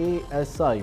ASI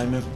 IMF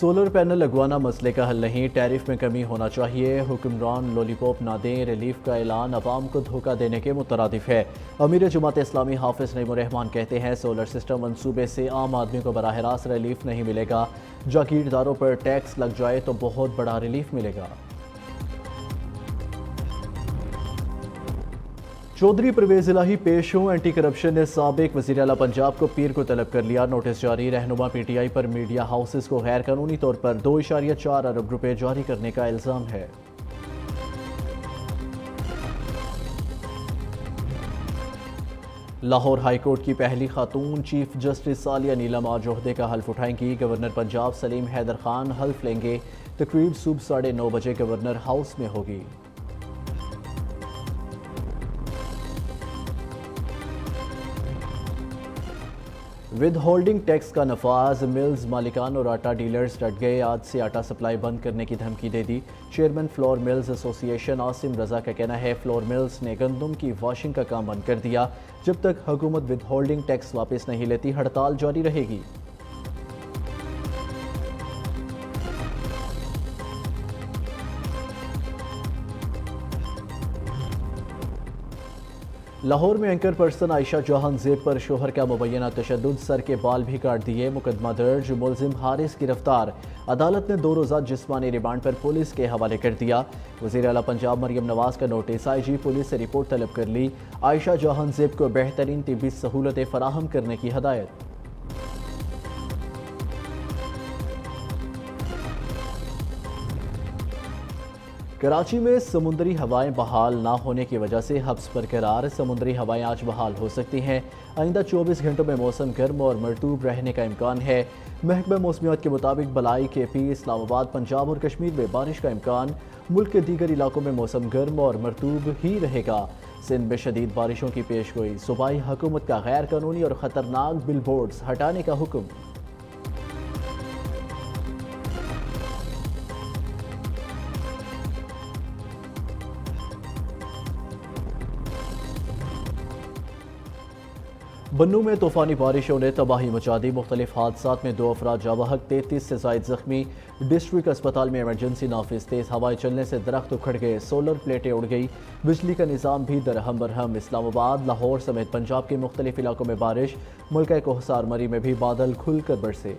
solar panel لگوانا مسئلے کا حل نہیں، ٹیرف میں کمی ہونا چاہیے، حکمران لولی پاپ نہ دیں، ریلیف کا اعلان عوام کو دھوکہ دینے کے مترادف ہے۔ امیر جماعت اسلامی حافظ نعیم الرحمان کہتے ہیں سولر سسٹم منصوبے سے عام آدمی کو براہ راست ریلیف نہیں ملے گا، جاگیرداروں پر ٹیکس لگ جائے تو بہت بڑا ریلیف ملے گا۔ چودھری پرویز الہی پیش ہوں، اینٹی کرپشن نے سابق وزیر اعلیٰ پنجاب کو پیر کو طلب کر لیا، نوٹس جاری، رہنما P T I per media houses کو غیر قانونی طور پر 2.4 ارب روپے جاری کرنے کا الزام ہے۔ لاہور ہائی کورٹ کی پہلی خاتون چیف جسٹس عالیہ نیلم آج عہدے کا حلف اٹھائیں گی، گورنر پنجاب سلیم حیدر خان حلف لیں گے، تقریب صبح 9:30 بجے گورنر ہاؤس میں ہوگی۔ ود ہولڈنگ ٹیکس کا نفاذ، ملز مالکان اور آٹا ڈیلرز ڈٹ گئے، آج سے آٹا سپلائی بند کرنے کی دھمکی دے دی۔ چیئرمین فلور ملز ایسوسی ایشن عاصم رضا کا کہنا ہے فلور ملز نے گندم کی واشنگ کا کام بند کر دیا، جب تک حکومت ود ہولڈنگ ٹیکس واپس نہیں لیتی ہڑتال جاری رہے گی۔ لاہور میں اینکر پرسن عائشہ جوہان زیب پر شوہر کا مبینہ تشدد، سر کے بال بھی کاٹ دیے، مقدمہ درج، ملزم حارث گرفتار، عدالت نے 2 روزہ جسمانی ریمانڈ پر پولیس کے حوالے کر دیا۔ وزیر اعلیٰ پنجاب مریم نواز کا نوٹس، آئی جی پولیس سے رپورٹ طلب کر لی، عائشہ جوہان زیب کو بہترین طبی سہولتیں فراہم کرنے کی ہدایت۔ کراچی میں سمندری ہوائیں بحال نہ ہونے کی وجہ سے حبس برقرار، سمندری ہوائیں آج بحال ہو سکتی ہیں، آئندہ 24 گھنٹوں میں موسم گرم اور مرطوب رہنے کا امکان ہے۔ محکمہ موسمیات کے مطابق بلائی، کے پی، اسلام آباد، پنجاب اور کشمیر میں بارش کا امکان، ملک کے دیگر علاقوں میں موسم گرم اور مرطوب ہی رہے گا۔ سندھ میں شدید بارشوں کی پیش گوئی، صوبائی حکومت کا غیر قانونی اور خطرناک بل بورڈز ہٹانے کا حکم۔ بنوں میں طوفانی بارشوں نے تباہی مچا دی، مختلف حادثات میں 2 افراد جاں بحق، 33 سے زائد زخمی، ڈسٹرکٹ اسپتال میں ایمرجنسی نافذ، تیز ہوائیں چلنے سے درخت اکھڑ گئے، سولر پلیٹیں اڑ گئی، بجلی کا نظام بھی درہم برہم۔ اسلام آباد، لاہور سمیت پنجاب کے مختلف علاقوں میں بارش، ملکہ کوہسار مری میں بھی بادل کھل کر برسے۔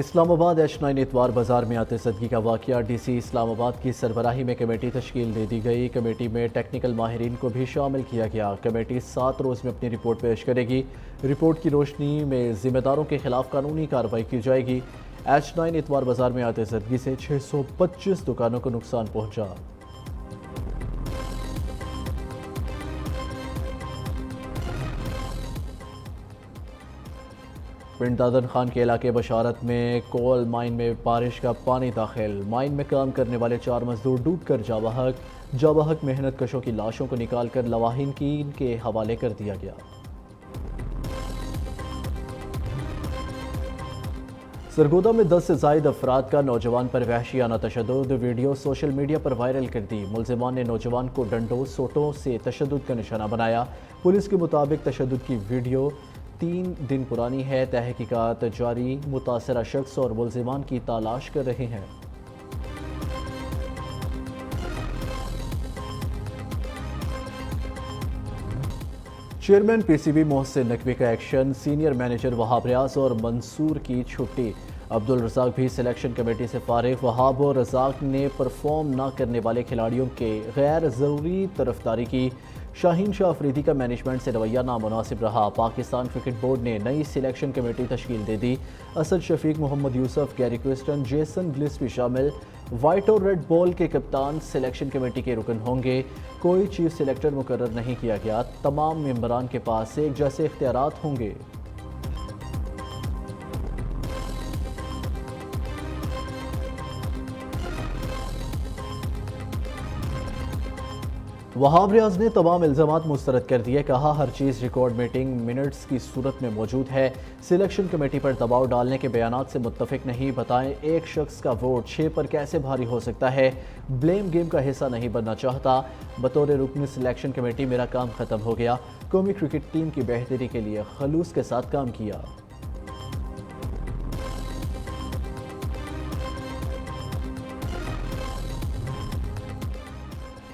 اسلام آباد H9 اتوار بازار میں آتے صدگی کا واقعہ، ڈی سی اسلام آباد کی سربراہی میں کمیٹی تشکیل دے دی گئی، کمیٹی میں ٹیکنیکل ماہرین کو بھی شامل کیا گیا، کمیٹی 7 روز میں اپنی رپورٹ پیش کرے گی، رپورٹ کی روشنی میں ذمہ داروں کے خلاف قانونی کارروائی کی جائے گی۔ H9 اتوار بازار میں آتے صدگی سے 625 دکانوں کو نقصان پہنچا۔ پنڈ دادن خان کے علاقے بشارت میں کول مائن میں بارش کا پانی داخل، مائن میں کام کرنے والے 4 مزدور ڈوب کر جاں بحق محنت کشوں کی لاشوں کو نکال کر لواحقین کے حوالے کر دیا گیا۔ سرگودا میں 10 سے زائد افراد کا نوجوان پر وحشیانہ تشدد، ویڈیو سوشل میڈیا پر وائرل کر دی، ملزمان نے نوجوان کو ڈنڈوں سوٹوں سے تشدد کا نشانہ بنایا، پولیس کے مطابق تشدد کی ویڈیو 3 دن پرانی ہے، تحقیقات جاری، متاثرہ شخص اور ملزمان کی تلاش کر رہے ہیں۔ Chairman P C B Mohsin Naqvi کا action, senior manager Wahab Riaz اور منصور کی چھٹی، عبدالرزاق بھی سلیکشن کمیٹی سے فارغ، وہاب اور رزاق نے پرفارم نہ کرنے والے کھلاڑیوں کے غیر ضروری طرفداری کی، شاہین شاہ افریدی کا مینجمنٹ سے رویہ نامناسب رہا، پاکستان کرکٹ بورڈ نے نئی سلیکشن کمیٹی تشکیل دے دی، اسد شفیق، محمد یوسف، گیری کرسٹن، جیسن گلس بھی شامل، وائٹ اور ریڈ بال کے کپتان سلیکشن کمیٹی کے رکن ہوں گے، کوئی چیف سلیکٹر مقرر نہیں کیا گیا، تمام ممبران کے پاس ایک جیسے اختیارات ہوں گے۔ وہاب ریاض نے تمام الزامات مسترد کر دیے، کہا ہر چیز ریکارڈ میٹنگ منٹس کی صورت میں موجود ہے، سلیکشن کمیٹی پر دباؤ ڈالنے کے بیانات سے متفق نہیں، بتائیں ایک شخص کا ووٹ 6 پر کیسے بھاری ہو سکتا ہے، بلیم گیم کا حصہ نہیں بننا چاہتا، بطور رکن سلیکشن کمیٹی میرا کام ختم ہو گیا، قومی کرکٹ ٹیم کی بہتری کے لیے خلوص کے ساتھ کام کیا۔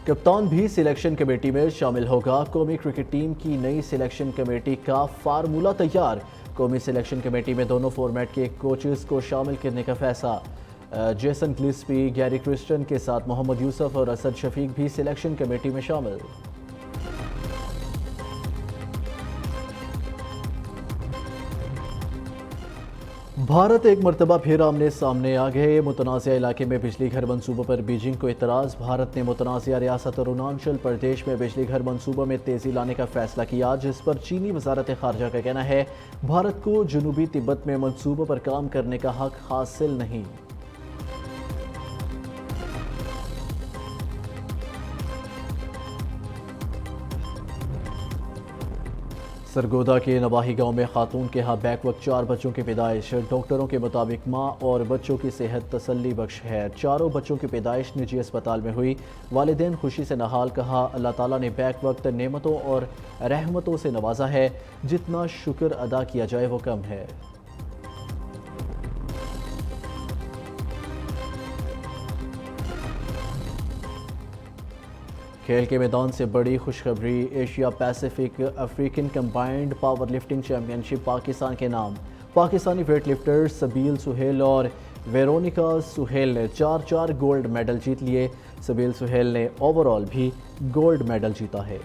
کپتان بھی سلیکشن کمیٹی میں شامل ہوگا، قومی کرکٹ ٹیم کی نئی سلیکشن کمیٹی کا فارمولہ تیار، قومی سلیکشن کمیٹی میں دونوں فارمیٹ کے کوچز کو شامل کرنے کا فیصلہ، جیسن گلیسپی، گیری کرسٹن کے ساتھ محمد یوسف اور اسد شفیق بھی سلیکشن کمیٹی میں شامل۔ بھارت ایک مرتبہ پھر آمنے سامنے آ گئے، متنازع علاقے میں بجلی گھر منصوبوں پر بیجنگ کو اعتراض، بھارت نے متنازع ریاست اروناچل پردیش میں بجلی گھر منصوبوں میں تیزی لانے کا فیصلہ کیا، جس پر چینی وزارت خارجہ کا کہنا ہے بھارت کو جنوبی تبت میں منصوبوں پر کام کرنے کا حق حاصل نہیں۔ سرگودا کے نواحی گاؤں میں خاتون کے ہاں بیک وقت 4 بچوں کی پیدائش، ڈاکٹروں کے مطابق ماں اور بچوں کی صحت تسلی بخش ہے، چاروں بچوں کی پیدائش نجی اسپتال میں ہوئی، والدین خوشی سے نہال، کہا اللہ تعالیٰ نے بیک وقت نعمتوں اور رحمتوں سے نوازا ہے، جتنا شکر ادا کیا جائے وہ کم ہے۔ کھیل کے میدان سے بڑی خوشخبری، Asia Pacific African combined powerlifting championship Pakistan کے نام، پاکستانی ویٹ لفٹر سبیل سہیل اور ویرونیکا سہیل نے 4 گولڈ میڈل جیت لیے، سبیل سہیل نے اوور آل بھی گولڈ میڈل جیتا ہے۔